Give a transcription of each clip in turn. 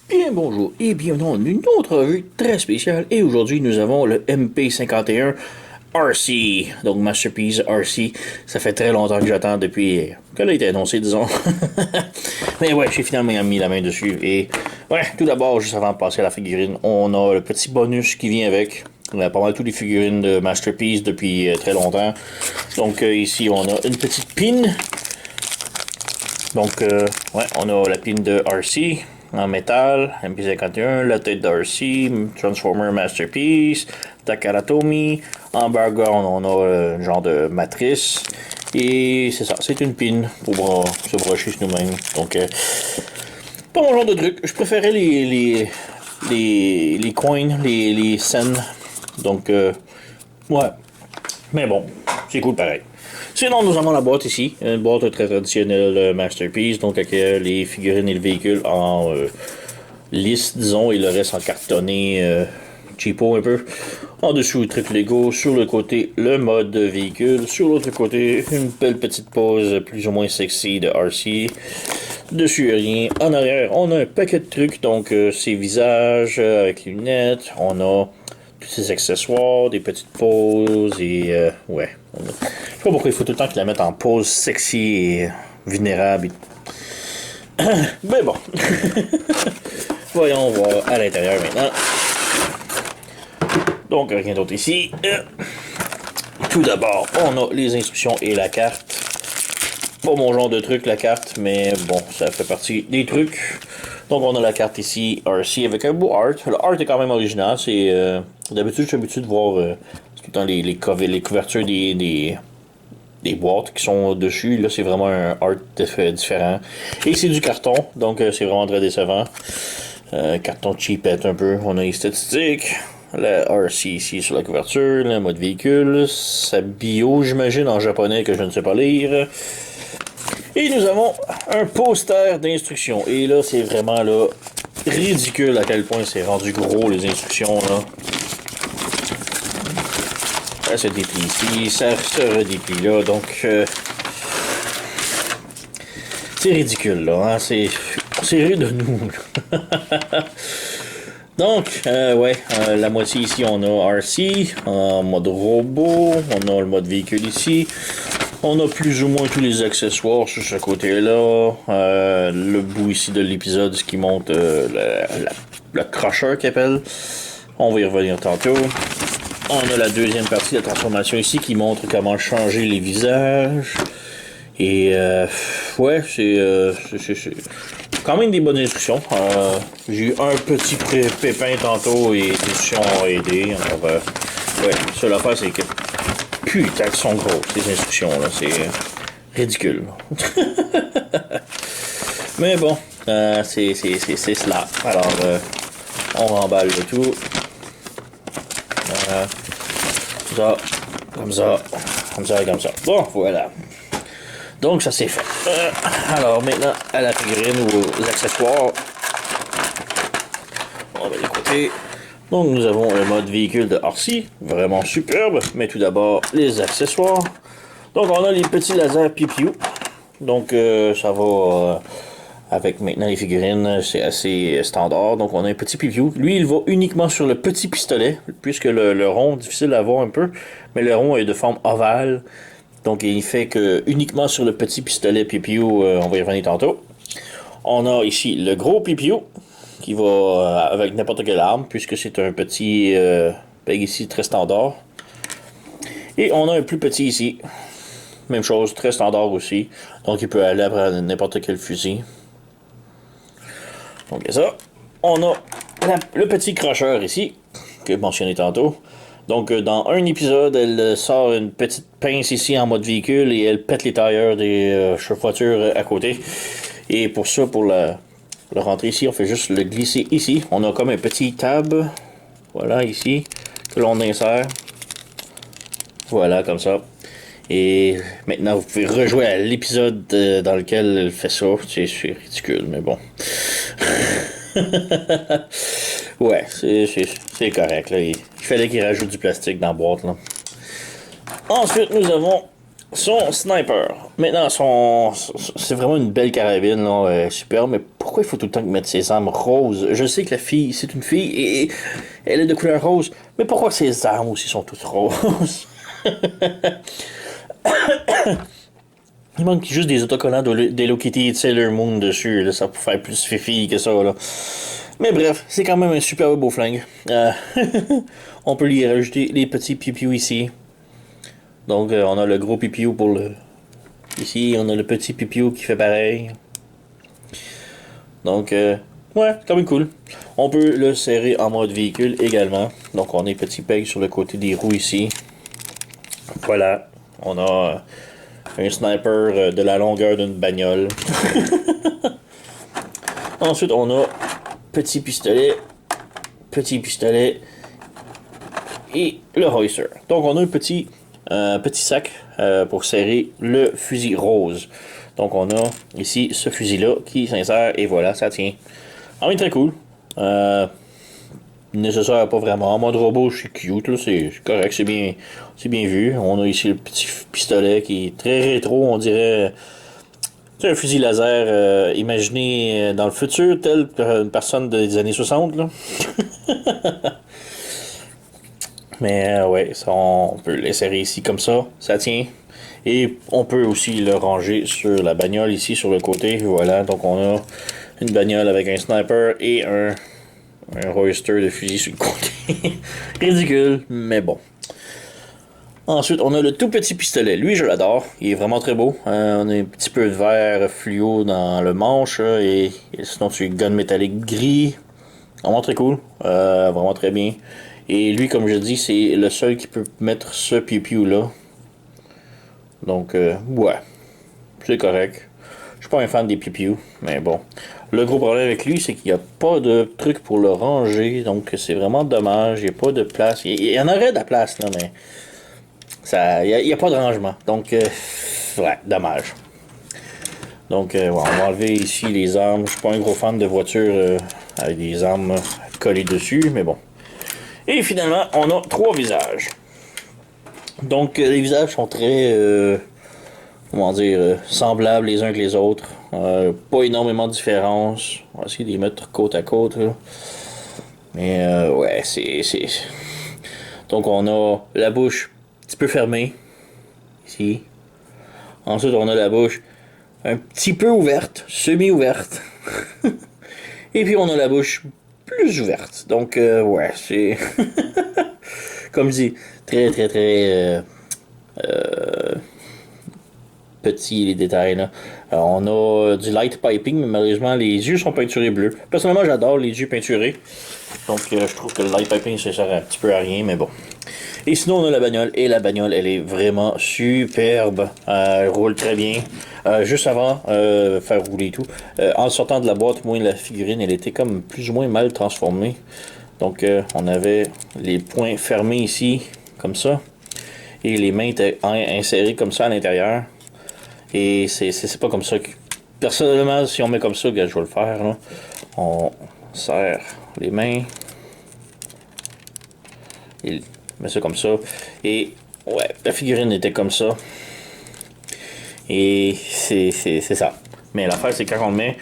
Bien bonjour et bienvenue dans une autre revue très spéciale et aujourd'hui nous avons le MP51 RC, donc Masterpiece RC. Ça fait très longtemps que j'attends depuis qu'elle a été annoncée, disons. Mais ouais, j'ai finalement mis la main dessus et ouais, tout d'abord, juste avant de passer à la figurine, on a le petit bonus qui vient avec. On a pas mal toutes les figurines de Masterpiece depuis très longtemps. Donc ici on a une petite pin. Donc ouais, on a la pin de RC en métal, MP51, la tête d'RC, Transformer Masterpiece, Takaratomi. En background, on a un genre de matrice. Et c'est ça, c'est une pin pour se brocher sur nous-mêmes. Donc, pas mon genre de truc. Je préférais les coins, les scènes. Donc, ouais. Mais bon, c'est cool pareil. Sinon, nous avons la boîte ici, une boîte très traditionnelle Masterpiece, donc avec les figurines et le véhicule en lisse, disons, et le reste en cartonné cheapo un peu. En dessous, le truc Lego, sur le côté, le mode véhicule, sur l'autre côté, une belle petite pose plus ou moins sexy de RC. Dessus, rien. En arrière, on a un paquet de trucs, donc ses visages avec les lunettes, on a tous ses accessoires, des petites poses et ouais. Je sais pas pourquoi il faut tout le temps qu'ils la mettent en pose sexy et vulnérable. Mais bon. Voyons voir à l'intérieur maintenant. Donc rien d'autre ici. Tout d'abord, on a les instructions et la carte. Pas mon genre de truc la carte, mais bon, ça fait partie des trucs. Donc on a la carte ici, RC, avec un beau art. Le art est quand même original. C'est d'habitude, je suis habitué de voir tout le temps les couvertures des boîtes qui sont dessus. Là, c'est vraiment un art différent. Et c'est du carton, donc c'est vraiment très décevant. Carton cheapette un peu. On a les statistiques. La RC ici sur la couverture, le mode véhicule, sa bio, j'imagine, en japonais que je ne sais pas lire. Et nous avons un poster d'instructions. Et là, c'est vraiment là ridicule à quel point c'est rendu gros les instructions là. Ça se déplie ici, ça se redéplie là, donc c'est ridicule là, hein? C'est rire de nous. Donc, ouais, la moitié ici, on a RC en mode robot, on a le mode véhicule ici. On a plus ou moins tous les accessoires sur ce côté-là. Le bout ici de l'épisode, ce qui montre le crusher qu'il appelle. On va y revenir tantôt. On a la deuxième partie de la transformation ici qui montre comment changer les visages. Et ouais, c'est quand même des bonnes instructions. J'ai eu un petit pépin tantôt et les instructions ont aidé. Alors, ouais, seule affaire, c'est que putain, elles sont grosses, ces instructions-là. C'est ridicule. Mais bon, c'est cela. Alors, on remballe le tout. Ça, comme ça, comme ça et comme ça. Bon, voilà. Donc, ça c'est fait. Alors, maintenant, à la figurine ou aux accessoires. On va les côtés. Donc, nous avons le mode véhicule de RC, vraiment superbe. Mais tout d'abord, les accessoires. Donc, on a les petits lasers pipiou. Donc, ça va avec maintenant les figurines, c'est assez standard. Donc, on a un petit pipiou. Lui, il va uniquement sur le petit pistolet, puisque le rond, difficile à voir un peu. Mais le rond est de forme ovale. Donc, il fait que uniquement sur le petit pistolet pipiou, on va y revenir tantôt. On a ici le gros pipiou qui va avec n'importe quelle arme, puisque c'est un petit peg ici très standard. Et on a un plus petit ici. Même chose, très standard aussi. Donc, il peut aller après n'importe quel fusil. Donc, c'est ça. On a le petit crocheur ici, que j'ai mentionné tantôt. Donc, dans un épisode, elle sort une petite pince ici en mode véhicule et elle pète les tailleurs des voitures à côté. Et pour ça, pour le rentrer ici, on fait juste le glisser ici. On a comme un petit tab, voilà, ici, que l'on insère. Voilà, comme ça. Et maintenant, vous pouvez rejouer à l'épisode dans lequel elle fait ça. C'est ridicule, mais bon. Ouais, c'est correct. Là. Il fallait qu'il rajoute du plastique dans la boîte. Là. Ensuite, nous avons son sniper. Maintenant, c'est vraiment une belle carabine, là, super, mais pourquoi il faut tout le temps mettre ses armes roses? Je sais que la fille, c'est une fille et elle est de couleur rose, mais pourquoi ses armes aussi sont toutes roses? Il manque juste des autocollants d'Hello Kitty et de Sailor Moon dessus, là, ça peut faire plus fifi que ça, là. Mais bref, c'est quand même un super beau flingue. On peut lui rajouter les petits pipiou ici. Donc, on a le gros pipiou pour le... Ici, on a le petit pipiou qui fait pareil. Donc, ouais, quand même cool. On peut le serrer en mode véhicule également. Donc, on a petit peg sur le côté des roues ici. Voilà. On a un sniper de la longueur d'une bagnole. Ensuite, on a petit pistolet et le hoister. Donc, on a un petit sac pour serrer le fusil rose. Donc, on a ici ce fusil-là qui s'insère et voilà, ça tient. Ah oui, très cool. Nécessaire pas vraiment. En mode robot, c'est cute, là, c'est correct, c'est bien vu. On a ici le petit pistolet qui est très rétro, on dirait. C'est un fusil laser imaginé dans le futur, tel une personne des années 60, là. Mais ouais, ça, on peut l'insérer ici comme ça tient. Et on peut aussi le ranger sur la bagnole ici sur le côté. Voilà, donc on a une bagnole avec un sniper et un holster de fusil sur le côté. Ridicule, mais bon. Ensuite, on a le tout petit pistolet. Lui, je l'adore. Il est vraiment très beau. On a un petit peu de vert fluo dans le manche. Et sinon, tu gun métallique gris. Vraiment très cool. Vraiment très bien. Et lui, comme je dis, c'est le seul qui peut mettre ce pipiou là. Donc, ouais. C'est correct. Je suis pas un fan des pipiou, mais bon. Le gros problème avec lui, c'est qu'il n'y a pas de truc pour le ranger. Donc, c'est vraiment dommage. Il n'y a pas de place. Il y en aurait de la place, là, mais... Il n'y a pas de rangement. Donc, ouais, dommage. Donc, ouais, on va enlever ici les armes. Je suis pas un gros fan de voitures avec des armes collées dessus, mais bon. Et finalement, on a 3 visages. Donc, les visages sont très, comment dire, semblables les uns que les autres. Pas énormément de différence. On va essayer de les mettre côte à côte, là. Mais, ouais, c'est... Donc, on a la bouche un petit peu fermée, ici. Ensuite, on a la bouche un petit peu ouverte, semi-ouverte. Et puis, on a la bouche plus ouverte. Donc, ouais, c'est... Comme je dis, très, très, très... petit, les détails, là. Alors, on a du light piping, mais malheureusement, les yeux sont peinturés bleus. Personnellement, j'adore les yeux peinturés. Donc, je trouve que le light piping, ça sert un petit peu à rien, mais bon. Et sinon, on a la bagnole. Et la bagnole, elle est vraiment superbe. Elle roule très bien. Juste avant faire rouler tout, en sortant de la boîte, moi, la figurine, elle était comme plus ou moins mal transformée. Donc, on avait les points fermés ici, comme ça. Et les mains étaient insérées comme ça à l'intérieur. Et c'est pas comme ça que... Personnellement, si on met comme ça, je vais le faire, là. On serre les mains. Et met ça comme ça. Et ouais, la figurine était comme ça. Et c'est ça. Mais l'affaire, c'est quand on le met,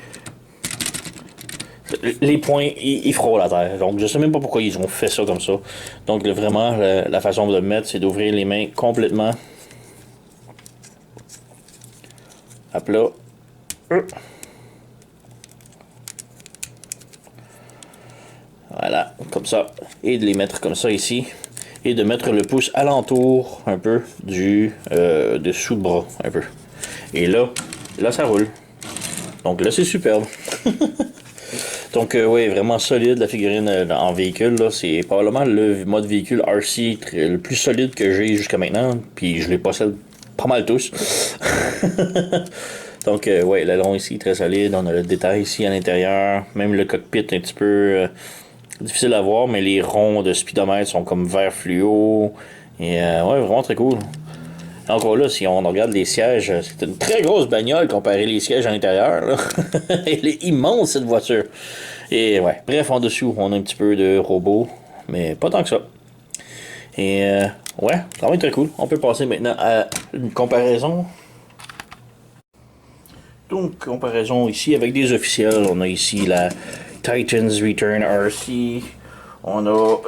les points, ils frôlent la terre. Donc, je sais même pas pourquoi ils ont fait ça comme ça. Donc, vraiment, la façon de le mettre, c'est d'ouvrir les mains complètement. Hop là. Voilà, comme ça. Et de les mettre comme ça ici. Et de mettre le pouce alentour un peu du dessous de bras. Un peu. Et là ça roule. Donc là, c'est superbe. Donc, oui, vraiment solide la figurine en véhicule. C'est probablement le mode véhicule RC le plus solide que j'ai jusqu'à maintenant. Puis je les possède pas mal tous. Donc, ouais, l'aileron ici, très solide. On a le détail ici à l'intérieur. Même le cockpit, un petit peu difficile à voir, mais les ronds de speedomètre sont comme vert fluo. Et, ouais, vraiment très cool. Encore là, si on regarde les sièges, c'est une très grosse bagnole comparé les sièges à l'intérieur. Elle est immense, cette voiture. Et ouais, bref, en dessous, on a un petit peu de robot, mais pas tant que ça. Et ouais, ça va être très cool. On peut passer maintenant à une comparaison. Donc, comparaison ici avec des officiels. On a ici la Titans Return RC. On a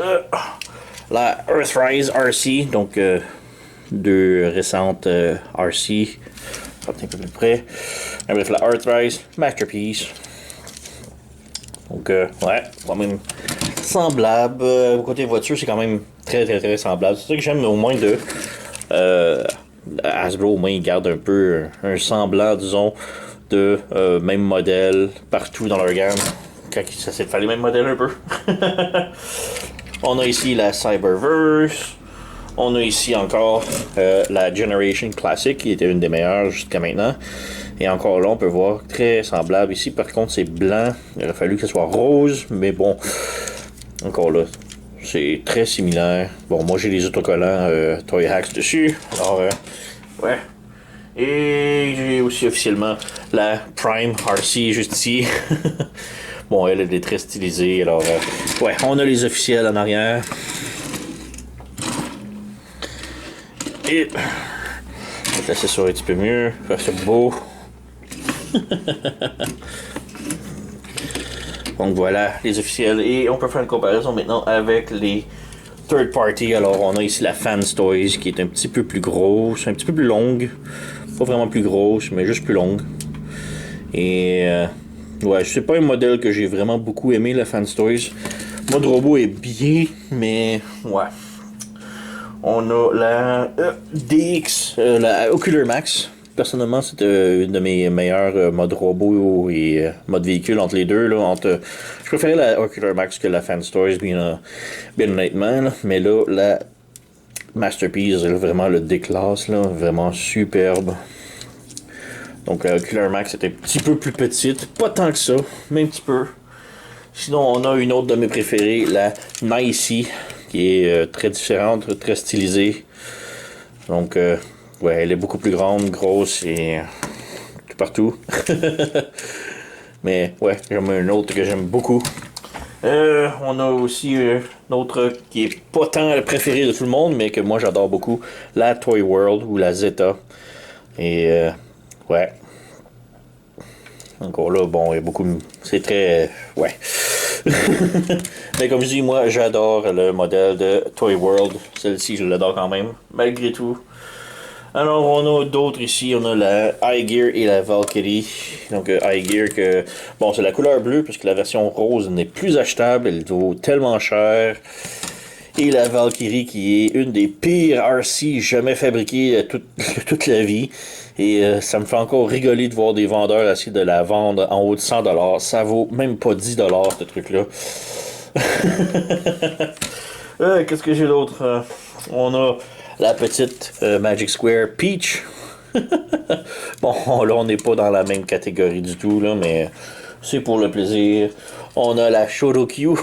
la Earthrise RC. Donc, deux récentes RC. Un peu plus près. Bref, la Earthrise Masterpiece. Donc, ouais, quand même semblable. Côté voiture, c'est quand même très semblable. C'est ça que j'aime au moins de Hasbro. Au moins, ils gardent un peu un semblant, disons, de même modèle partout dans leur gamme. Quand ça s'est fait les mêmes modèles un peu. On a ici la Cyberverse. On a ici encore la Generation Classic, qui était une des meilleures jusqu'à maintenant. Et encore là, on peut voir très semblable. Ici, par contre, c'est blanc. Il aurait fallu que ce soit rose, mais bon, encore là, c'est très similaire. Bon, moi, j'ai les autocollants Toy Hacks dessus. Alors, ouais. Et j'ai aussi officiellement la Prime RC juste ici. Bon, elle est très stylisée. Alors, ouais, on a les officiels en arrière. Et je vais laisser ça un petit peu mieux, faire ça beau. Donc voilà, les officiels. Et on peut faire une comparaison maintenant avec les third party. Alors on a ici la Fans Toys qui est un petit peu plus grosse, un petit peu plus longue. Pas vraiment plus grosse, mais juste plus longue. Et ouais, c'est pas un modèle que j'ai vraiment beaucoup aimé, la Fans Toys. Le mode robot est bien, mais ouais. On a la DX, la Ocular Max. Personnellement, c'est une de mes meilleurs modes robot et mode véhicule entre les deux. Là, je préférais la Ocular Max que la Fan Stories, bien honnêtement. Là. Mais là, la Masterpiece, vraiment le déclasse, là, vraiment superbe. Donc la Ocular Max est un petit peu plus petite, pas tant que ça, mais un petit peu. Sinon, on a une autre de mes préférées, la Nicey, qui est très différente, très stylisée. Donc, ouais, elle est beaucoup plus grande, grosse et tout partout. Mais ouais, j'aime un autre que j'aime beaucoup. On a aussi une autre qui est pas tant le préféré de tout le monde, mais que moi j'adore beaucoup, la Toy World ou la Zeta. Et ouais. Encore là, bon, il y a beaucoup. C'est très. Ouais. Mais comme je dis, moi j'adore le modèle de Toy World. Celle-ci, je l'adore quand même, malgré tout. Alors, on a d'autres ici. On a la iGear et la Valkyrie. Donc, iGear que... Bon, c'est la couleur bleue, parce que la version rose n'est plus achetable. Elle vaut tellement cher. Et la Valkyrie, qui est une des pires RC jamais fabriquées de toute la vie. Et ça me fait encore rigoler de voir des vendeurs essayer de la vendre en haut de 100$. Ça vaut même pas 10$, ce truc-là. Qu'est-ce que j'ai d'autre? On a la petite Magic Square Peach. Bon, là, on n'est pas dans la même catégorie du tout, là, mais c'est pour le plaisir. On a la Shorokyu.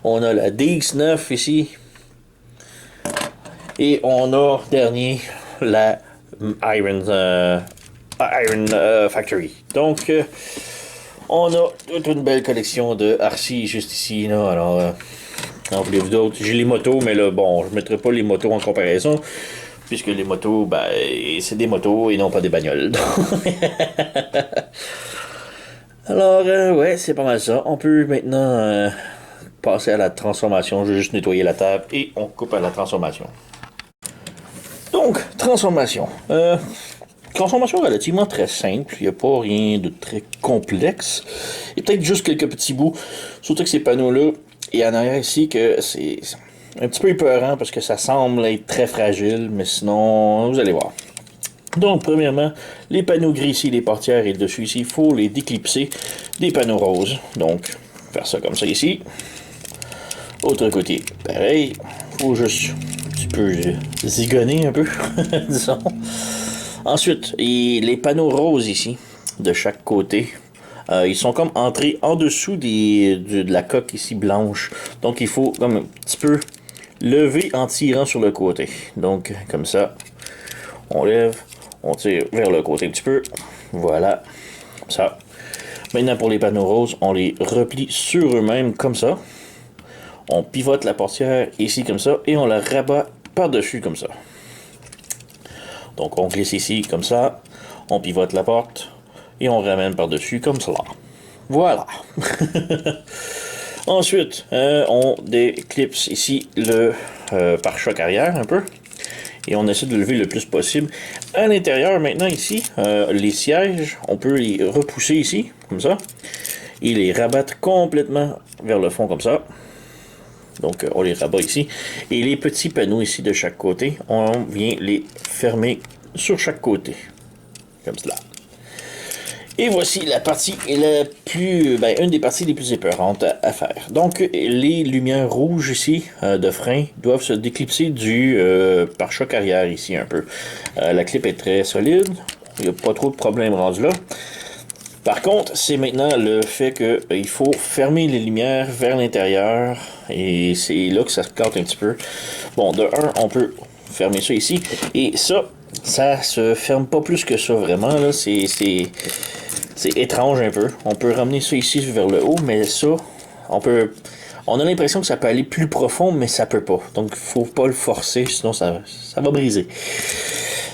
On a la DX9 ici. Et on a, dernier, la Iron Factory. Donc, on a toute une belle collection de RC juste ici, là. Alors, en voulez-vous d'autres? J'ai les motos, mais là, bon, je ne mettrai pas les motos en comparaison, puisque les motos, ben, c'est des motos et non pas des bagnoles. Alors, ouais, c'est pas mal ça. On peut maintenant passer à la transformation. Je vais juste nettoyer la table et on coupe à la transformation. Donc, transformation. Transformation relativement très simple. Il n'y a pas rien de très complexe. Il y a peut-être juste quelques petits bouts. Surtout que ces panneaux-là, et en arrière ici, que c'est un petit peu épeurant parce que ça semble être très fragile, mais sinon, vous allez voir. Donc, premièrement, les panneaux gris ici, les portières et le dessus ici, il faut les déclipser des panneaux roses. Donc, faire ça comme ça ici. Autre côté, pareil. Il faut juste un petit peu zigonner un peu, disons. Ensuite, les panneaux roses ici, de chaque côté. Ils sont comme entrés en dessous de la coque ici blanche. Donc il faut comme un petit peu lever en tirant sur le côté. Donc comme ça, on lève, on tire vers le côté un petit peu. Voilà, comme ça. Maintenant pour les panneaux roses, on les replie sur eux-mêmes comme ça. On pivote la portière ici comme ça et on la rabat par-dessus comme ça. Donc on glisse ici comme ça, on pivote la porte et on ramène par-dessus comme cela. Voilà. Ensuite, on déclipse ici le pare-choc arrière un peu. Et on essaie de le lever le plus possible. À l'intérieur, maintenant, ici, les sièges, on peut les repousser ici, comme ça. Et les rabattre complètement vers le fond, comme ça. Donc, on les rabat ici. Et les petits panneaux ici de chaque côté, on vient les fermer sur chaque côté. Comme cela. Et voici la partie la plus, une des parties les plus épeurantes à faire. Donc, les lumières rouges ici de frein doivent se déclipser du pare-choc arrière ici un peu. La clip est très solide, il n'y a pas trop de problème rendu là. Par contre, c'est maintenant le fait qu'il faut fermer les lumières vers l'intérieur et c'est là que ça se carte un petit peu. Bon, de un, on peut fermer ça ici et ça se ferme pas plus que ça vraiment là. C'est étrange un peu. On peut ramener ça ici vers le haut, mais ça, on a l'impression que ça peut aller plus profond, mais ça peut pas. Donc, faut pas le forcer, sinon ça va briser.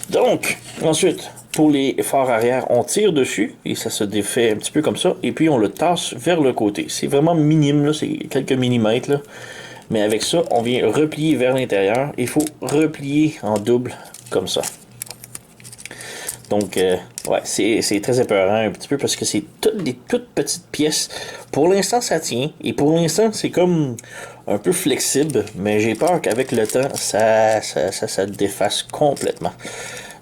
Donc, ensuite, pour les phares arrière, on tire dessus, et ça se défait un petit peu comme ça, et puis on le tasse vers le côté. C'est vraiment minime, là, c'est quelques millimètres, là. Mais avec ça, on vient replier vers l'intérieur. Il faut replier en double, comme ça. Donc, ouais, c'est très épeurant un petit peu parce que c'est toutes des toutes petites pièces. Pour l'instant, ça tient. Et pour l'instant, c'est comme un peu flexible. Mais j'ai peur qu'avec le temps, ça défasse complètement.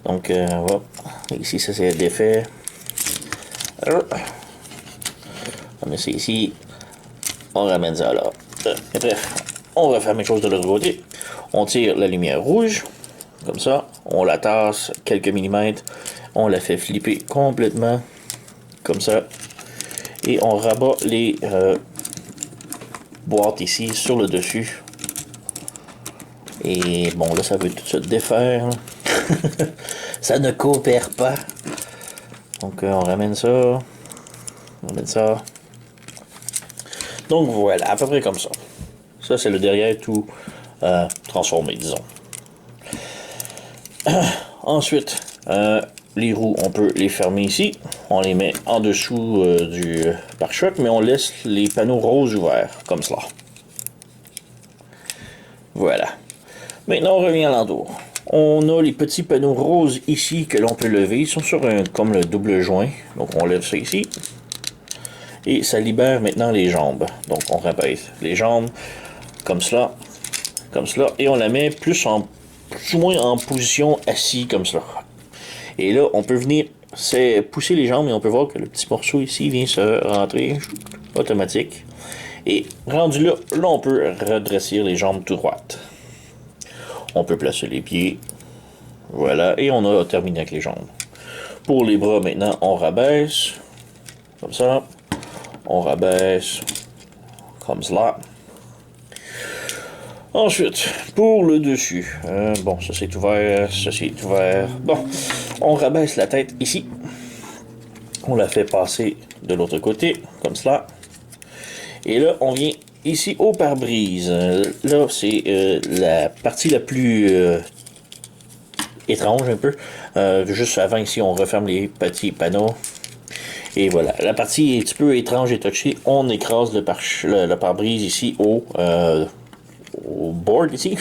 Donc, voilà. Ici, ça c'est défait. On met ça ici. On ramène ça là. Et bref, on va faire la même chose de l'autre côté. On tire la lumière rouge. Comme ça, on la tasse quelques millimètres, on la fait flipper complètement, comme ça, et on rabat les boîtes ici sur le dessus. Et bon, là, ça veut tout se défaire. Ça ne coopère pas. Donc, on ramène ça, on ramène ça. Donc, voilà, à peu près comme ça. Ça, c'est le derrière tout transformé, disons. Ensuite, les roues, on peut les fermer ici. On les met en dessous du pare-choc, mais on laisse les panneaux roses ouverts, comme cela. Voilà. Maintenant, on revient à l'entour. On a les petits panneaux roses ici que l'on peut lever. Ils sont sur comme le double joint. Donc, on lève ça ici. Et ça libère maintenant les jambes. Donc, on rabaisse les jambes comme cela. Comme cela. Et on la met plus ou moins en position assis comme cela. Et là, on peut venir pousser les jambes et on peut voir que le petit morceau ici vient se rentrer automatique. Et rendu là, on peut redresser les jambes tout droites. On peut placer les pieds. Voilà, et on a terminé avec les jambes. Pour les bras, maintenant, on rabaisse. Comme ça. On rabaisse. Comme cela. Ensuite, pour le dessus, bon, ça c'est ouvert, ça c'est ouvert. Bon, on rabaisse la tête ici. On la fait passer de l'autre côté, comme cela. Et là, on vient ici au pare-brise. Là, c'est la partie la plus étrange un peu. Juste avant ici, on referme les petits panneaux. Et voilà, la partie est un petit peu étrange et touchée. On écrase le pare-brise ici au board ici.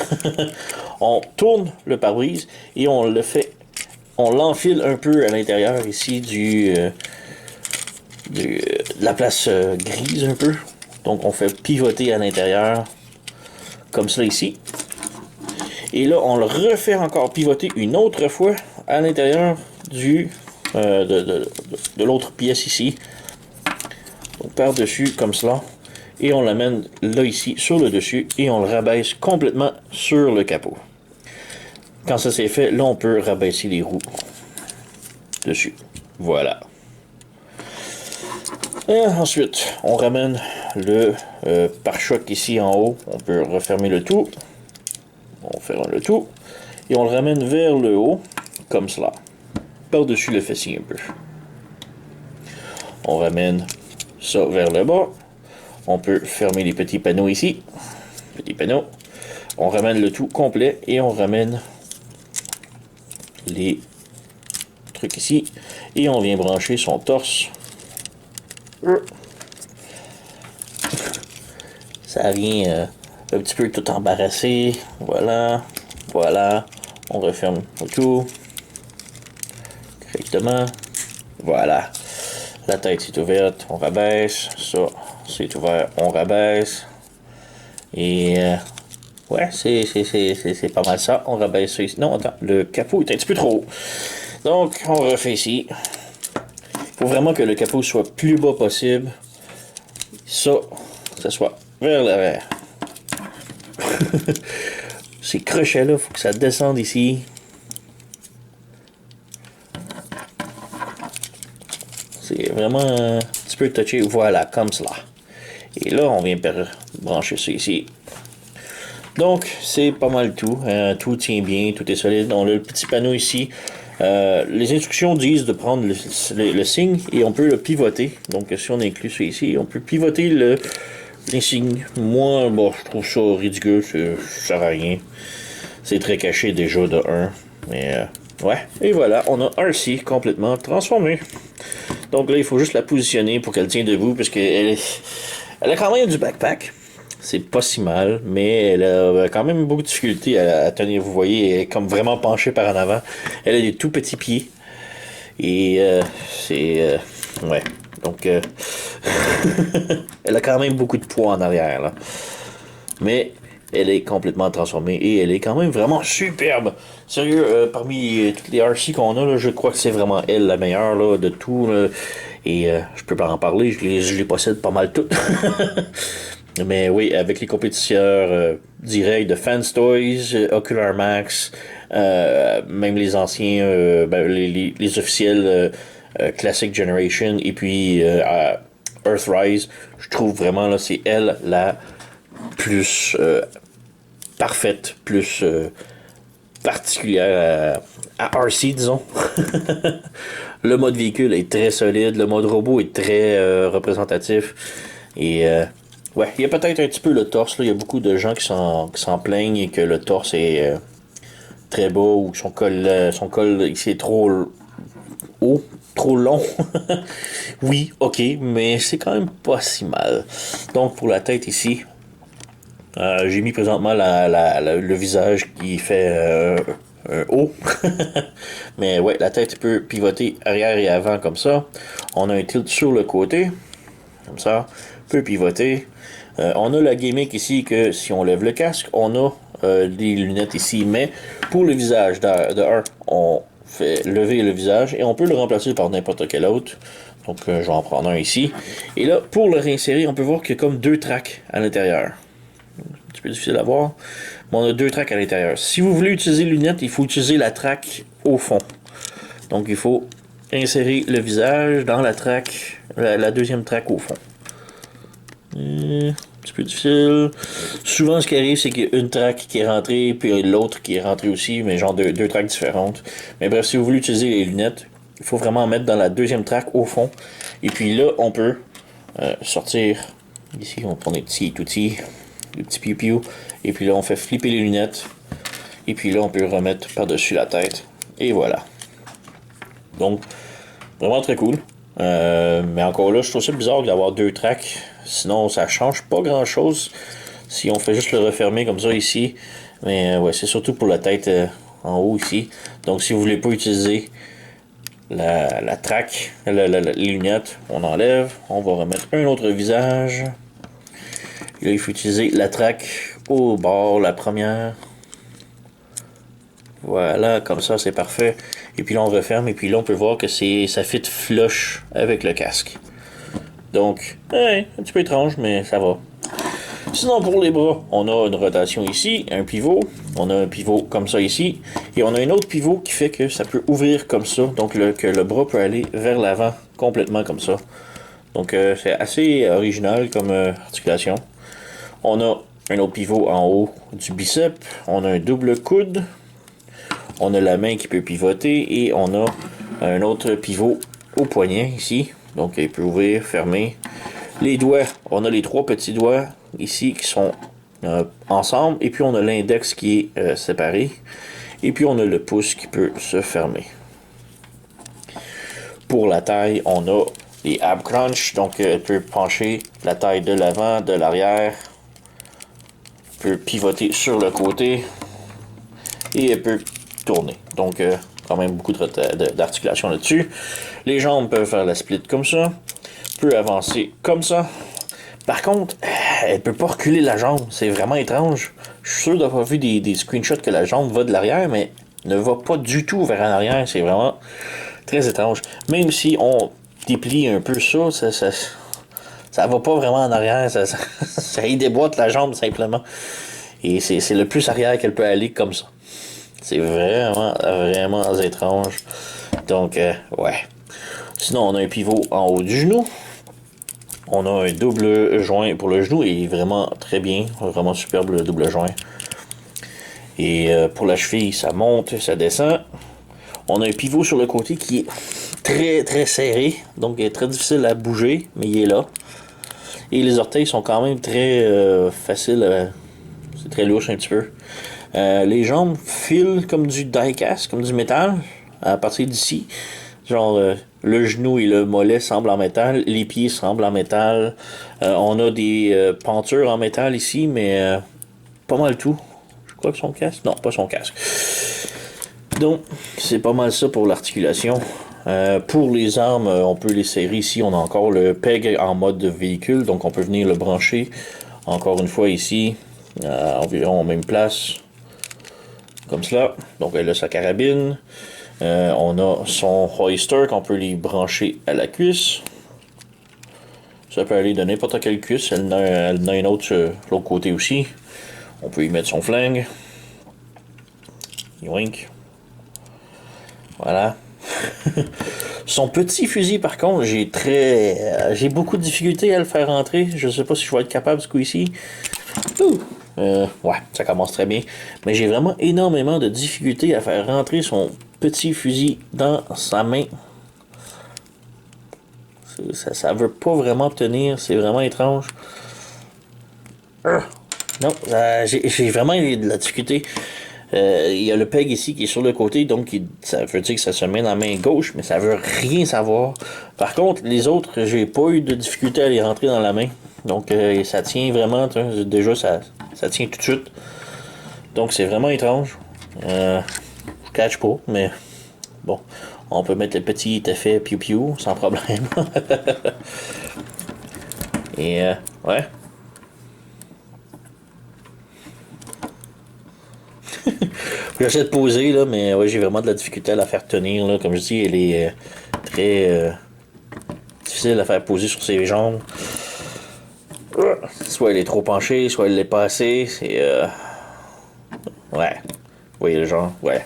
On tourne le pare-brise et on l'enfile un peu à l'intérieur ici de la place grise un peu. Donc on fait pivoter à l'intérieur comme ça ici. Et là on le refait encore pivoter une autre fois à l'intérieur de l'autre pièce ici. Donc par-dessus comme cela. Et on l'amène là ici sur le dessus et on le rabaisse complètement sur le capot. Quand ça c'est fait, là on peut rabaisser les roues dessus. Voilà. Et ensuite, on ramène le pare-choc ici en haut. On peut refermer le tout. On ferme le tout. Et on le ramène vers le haut, comme cela. Par-dessus le fessier un peu. On ramène ça vers le bas. On peut fermer les petits panneaux ici. petit panneau. On ramène le tout complet et on ramène les trucs ici. Et on vient brancher son torse. Ça vient un petit peu tout embarrassé. Voilà. Voilà. On referme le tout. Correctement. Voilà. La tête est ouverte. On rabaisse. Ça, c'est ouvert. On rabaisse. Et ouais, c'est pas mal ça. On rabaisse ça ici. Non, attends. Le capot est un petit peu trop haut. Donc, on refait ici. Il faut vraiment que le capot soit plus bas possible. Ça soit vers l'avant. Ces crochets-là, il faut que ça descende ici. C'est vraiment un petit peu touché. Voilà, comme cela. Et là, on vient brancher ça ici. Donc, c'est pas mal tout. Tout tient bien, tout est solide. On a le petit panneau ici. Les instructions disent de prendre le signe et on peut le pivoter. Donc, si on inclut ça ici, on peut pivoter l'insigne. Moi, bon, je trouve ça ridicule. Ça sert à rien. C'est très caché déjà de 1. Mais, ouais. Et voilà, on a RC complètement transformé. Donc là, il faut juste la positionner pour qu'elle tienne debout, parce qu'elle a quand même du backpack. C'est pas si mal, mais elle a quand même beaucoup de difficultés à tenir. Vous voyez, elle est comme vraiment penchée par en avant. Elle a des tout petits pieds. Et c'est... ouais. Donc, elle a quand même beaucoup de poids en arrière, là. Mais elle est complètement transformée et elle est quand même vraiment superbe. Sérieux, parmi toutes les RC qu'on a, là, je crois que c'est vraiment elle la meilleure là, de tout. Là. Et je peux pas en parler, je les possède pas mal toutes. Mais oui, avec les compétiteurs directs de Fans Toys, Ocular Max, même les anciens, les officiels Classic Generation et puis Earthrise, je trouve vraiment là c'est elle la plus parfaite, plus particulière à RC, disons. Le mode véhicule est très solide, le mode robot est très représentatif. Et ouais, il y a peut-être un petit peu le torse, là. Il y a beaucoup de gens qui s'en plaignent et que le torse est très bas ou que son col ici est trop haut, trop long. Oui, ok, mais c'est quand même pas si mal. Donc pour la tête ici, j'ai mis présentement le visage qui fait un haut. Mais ouais, la tête peut pivoter arrière et avant comme ça. On a un tilt sur le côté. Comme ça. Peut pivoter. On a la gimmick ici que si on lève le casque, on a des lunettes ici. Mais pour le visage de 1, on fait lever le visage et on peut le remplacer par n'importe quel autre. Donc je vais en prendre un ici. Et là, pour le réinsérer, on peut voir qu'il y a comme 2 tracks à l'intérieur. Un petit peu difficile à voir. Mais on a 2 tracks à l'intérieur. Si vous voulez utiliser les lunettes, il faut utiliser la track au fond. Donc il faut insérer le visage dans la track, la deuxième track au fond. Un petit peu difficile. Souvent ce qui arrive, c'est qu'il y a une track qui est rentrée, puis l'autre qui est rentrée aussi, mais genre deux tracks différentes. Mais bref, si vous voulez utiliser les lunettes, il faut vraiment mettre dans la deuxième track au fond. Et puis là, on peut sortir. Ici, on prend des petits outils. Le petit piou-piou. Et puis là, on fait flipper les lunettes. Et puis là, on peut remettre par-dessus la tête. Et voilà. Donc, vraiment très cool. Mais encore là, je trouve ça bizarre d'avoir 2 tracks. Sinon, ça change pas grand-chose. Si on fait juste le refermer comme ça ici. Mais ouais, c'est surtout pour la tête en haut ici. Donc, si vous voulez pas utiliser la track, les lunettes, on enlève. On va remettre un autre visage. Et là, il faut utiliser la track au bord, la première. Voilà, comme ça, c'est parfait. Et puis là, on referme. Et puis là, on peut voir que ça fit flush avec le casque. Donc, un petit peu étrange, mais ça va. Sinon, pour les bras, on a une rotation ici, un pivot. On a un pivot comme ça ici. Et on a un autre pivot qui fait que ça peut ouvrir comme ça. Donc, que le bras peut aller vers l'avant complètement comme ça. Donc, c'est assez original comme articulation. On a un autre pivot en haut du bicep. On a un double coude. On a la main qui peut pivoter. Et on a un autre pivot au poignet ici. Donc, il peut ouvrir, fermer. Les doigts, on a les 3 petits doigts ici qui sont ensemble. Et puis on a l'index qui est séparé. Et puis on a le pouce qui peut se fermer. Pour la taille, on a les ab crunch. Donc elle peut pencher la taille de l'avant, de l'arrière. Peut pivoter sur le côté. Et elle peut tourner. Donc quand même beaucoup d'articulation là-dessus. Les jambes peuvent faire la split comme ça. Peut avancer comme ça. Par contre, elle peut pas reculer la jambe. C'est vraiment étrange. Je suis sûr d'avoir vu des screenshots que la jambe va de l'arrière, mais ne va pas du tout vers en arrière. C'est vraiment très étrange. Même si on déplie un peu ça va pas vraiment en arrière. Ça y déboîte la jambe simplement. Et c'est le plus arrière qu'elle peut aller comme ça. C'est vraiment, vraiment étrange. Donc, ouais. Sinon, on a un pivot en haut du genou. On a un double joint pour le genou et vraiment très bien. Vraiment superbe le double joint. Et pour la cheville, ça monte, ça descend. On a un pivot sur le côté qui est très très serré. Donc, il est très difficile à bouger, mais il est là. Et les orteils sont quand même très faciles. C'est très louche un petit peu. Les jambes filent comme du die-cast, comme du métal, à partir d'ici. Genre, le genou et le mollet semblent en métal, les pieds semblent en métal. On a des pentures en métal ici, mais pas mal tout. Je crois que son casque? Non, pas son casque. Donc, c'est pas mal ça pour l'articulation. Pour les armes, on peut les serrer ici. On a encore le peg en mode véhicule, donc on peut venir le brancher. Encore une fois ici, environ même place. Comme cela. Donc elle a sa carabine. On a son hoister qu'on peut lui brancher à la cuisse. Ça peut aller de n'importe quelle cuisse. Elle en a une autre sur l'autre côté aussi. On peut y mettre son flingue. Yoink. Voilà. Son petit fusil, par contre, j'ai beaucoup de difficultés à le faire rentrer. Je sais pas si je vais être capable ce coup-ci. Ouais, ça commence très bien. Mais j'ai vraiment énormément de difficultés à faire rentrer son petit fusil dans sa main. Ça veut pas vraiment tenir. C'est vraiment étrange. Non, j'ai vraiment de la difficulté. Il y a le peg ici qui est sur le côté, donc ça veut dire que ça se met dans la main gauche, mais ça veut rien savoir. Par contre, les autres, j'ai pas eu de difficulté à les rentrer dans la main. Donc ça tient vraiment, déjà ça tient tout de suite. Donc c'est vraiment étrange. Je catch pas, mais bon, on peut mettre le petit effet piou-piou sans problème. Et ouais. J'essaie de poser, là, mais ouais, j'ai vraiment de la difficulté à la faire tenir. Là. Comme je dis, elle est très difficile à faire poser sur ses jambes. Soit elle est trop penchée, soit elle l'est pas assez. C'est. Ouais. Vous voyez le genre? Ouais.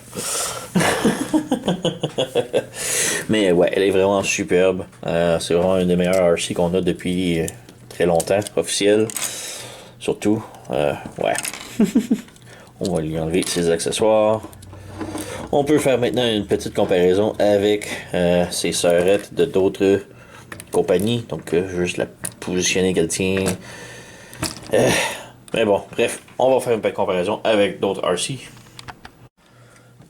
Mais ouais, elle est vraiment superbe. C'est vraiment un des meilleurs RC qu'on a depuis très longtemps, officiel. Surtout. Ouais. On va lui enlever ses accessoires. On peut faire maintenant une petite comparaison avec ses sœurettes de d'autres compagnies. Donc, juste la positionner qu'elle tient. Mais bon, bref, on va faire une petite comparaison avec d'autres RC.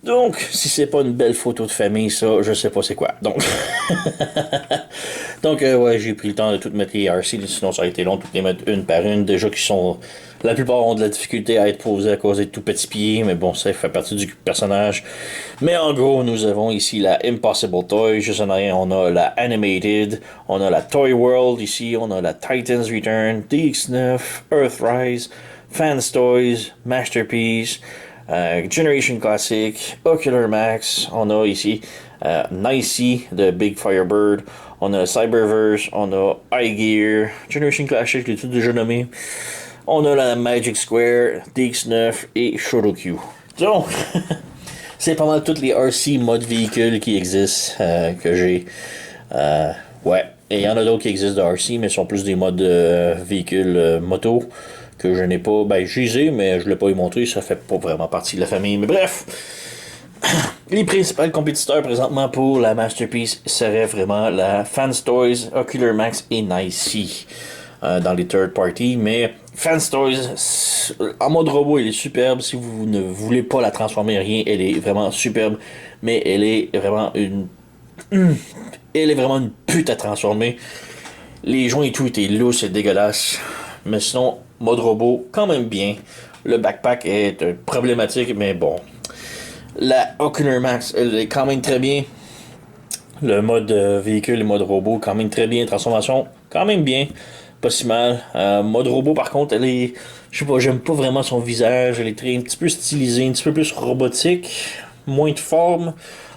Donc, si c'est pas une belle photo de famille, ça, je sais pas c'est quoi. Donc, ouais, j'ai pris le temps de tout mettre les RC, sinon ça aurait été long de toutes les mettre une par une. Déjà qui sont. La plupart ont de la difficulté à être posés à cause des tout petits pieds, mais bon, ça fait partie du personnage. Mais en gros, nous avons ici la Impossible Toy. Juste en arrière, on a la Animated, on a la Toy World ici, on a la Titan's Return, DX9, Earthrise, Fans Toys, Masterpiece. Generation Classic, Ocular Max, on a ici Nicey de Big Firebird, on a Cyberverse, on a iGear, Generation Classic, je l'ai tout déjà nommé. On a la Magic Square, DX9 et Shorokyu. Donc, c'est pas mal toutes les RC mode véhicules qui existent que j'ai. Ouais, et il y en a d'autres qui existent de RC, mais sont plus des modes véhicules moto. Que je n'ai pas, ben j'y ai, mais je ne l'ai pas y montré, ça fait pas vraiment partie de la famille. Mais bref, les principaux compétiteurs présentement pour la Masterpiece seraient vraiment la Fans Toys, Ocular Max et Nicey dans les third party. Mais Fans Toys, en mode robot, elle est superbe. Si vous ne voulez pas la transformer en rien, elle est vraiment superbe. Mais elle est vraiment elle est vraiment une pute à transformer. Les joints et tout étaient lourds, c'est dégueulasse. Mais sinon, mode robot, quand même bien. Le backpack est problématique, mais bon. La Ocular Max, elle est quand même très bien. Le mode véhicule, le mode robot, quand même très bien. Transformation, quand même bien. Pas si mal. Mode robot, par contre, elle est. Je sais pas, j'aime pas vraiment son visage. Elle est un petit peu stylisée, un petit peu plus robotique. Moins de forme,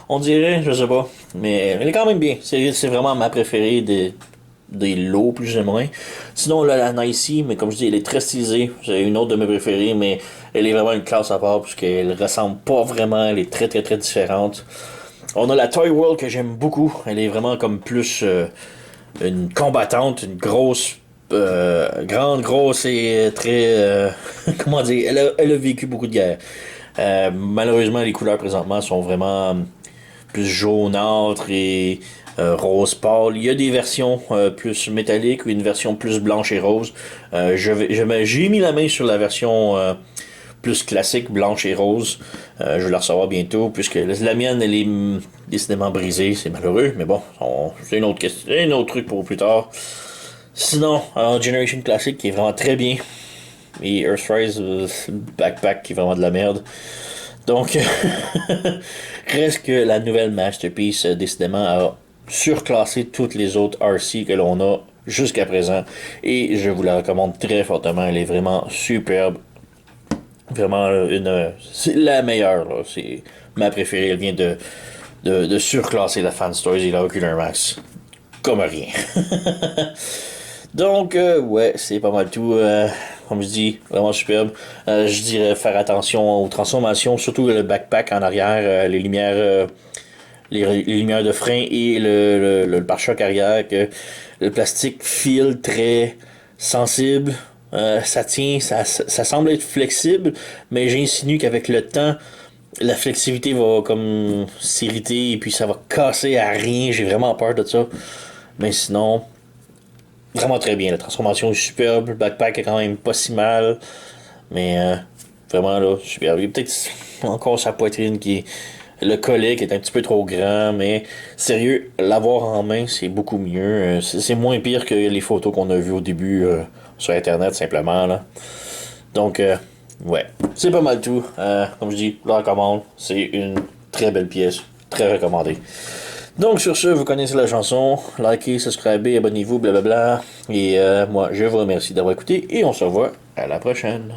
on dirait, je sais pas. Mais elle est quand même bien. C'est vraiment ma préférée des lots, plus ou moins. Sinon, là, la Nicey, mais comme je dis, elle est très stylisée. C'est une autre de mes préférées, mais elle est vraiment une classe à part, puisqu'elle ressemble pas vraiment. Elle est très, très, très différente. On a la Toy World que j'aime beaucoup. Elle est vraiment comme plus une combattante, une grosse, grande, grosse et très, comment dire, elle a vécu beaucoup de guerres. Malheureusement, les couleurs présentement sont vraiment plus jaunâtres et rose pâle. Il y a des versions plus métalliques ou une version plus blanche et rose. J'ai mis la main sur la version plus classique, blanche et rose. Je vais la recevoir bientôt, puisque la mienne, elle est décidément brisée. C'est malheureux, mais bon, c'est une autre question, un autre truc pour plus tard. Sinon, Generation Classic qui est vraiment très bien. Et Earthrise Backpack qui est vraiment de la merde. Donc, reste que la nouvelle Masterpiece, décidément, a surclassé toutes les autres RC que l'on a jusqu'à présent. Et je vous la recommande très fortement. Elle est vraiment superbe. Vraiment, c'est la meilleure. Là. C'est ma préférée. Elle vient de surclasser la Fan Stories et la Ocular Max. Comme rien. Donc, ouais, c'est pas mal tout. Comme je dis, vraiment superbe. Je dirais faire attention aux transformations, surtout le backpack en arrière, les lumières. Les lumières de frein et le pare-choc arrière, que le plastique file très sensible. Ça tient, ça semble être flexible, mais j'insinue qu'avec le temps, la flexibilité va comme s'irriter et puis ça va casser à rien. J'ai vraiment peur de ça. Mais sinon, vraiment très bien. La transformation est superbe. Le backpack est quand même pas si mal. Mais vraiment là, superbe. Il y a peut-être encore sa poitrine qui est. Le collet qui est un petit peu trop grand, mais sérieux, l'avoir en main, c'est beaucoup mieux. C'est moins pire que les photos qu'on a vues au début sur Internet, simplement. Là. Donc, ouais, c'est pas mal tout. Comme je dis, je la recommande. C'est une très belle pièce, très recommandée. Donc, sur ce, vous connaissez la chanson. Likez, subscribez, abonnez-vous, blablabla. Et moi, je vous remercie d'avoir écouté et on se revoit à la prochaine.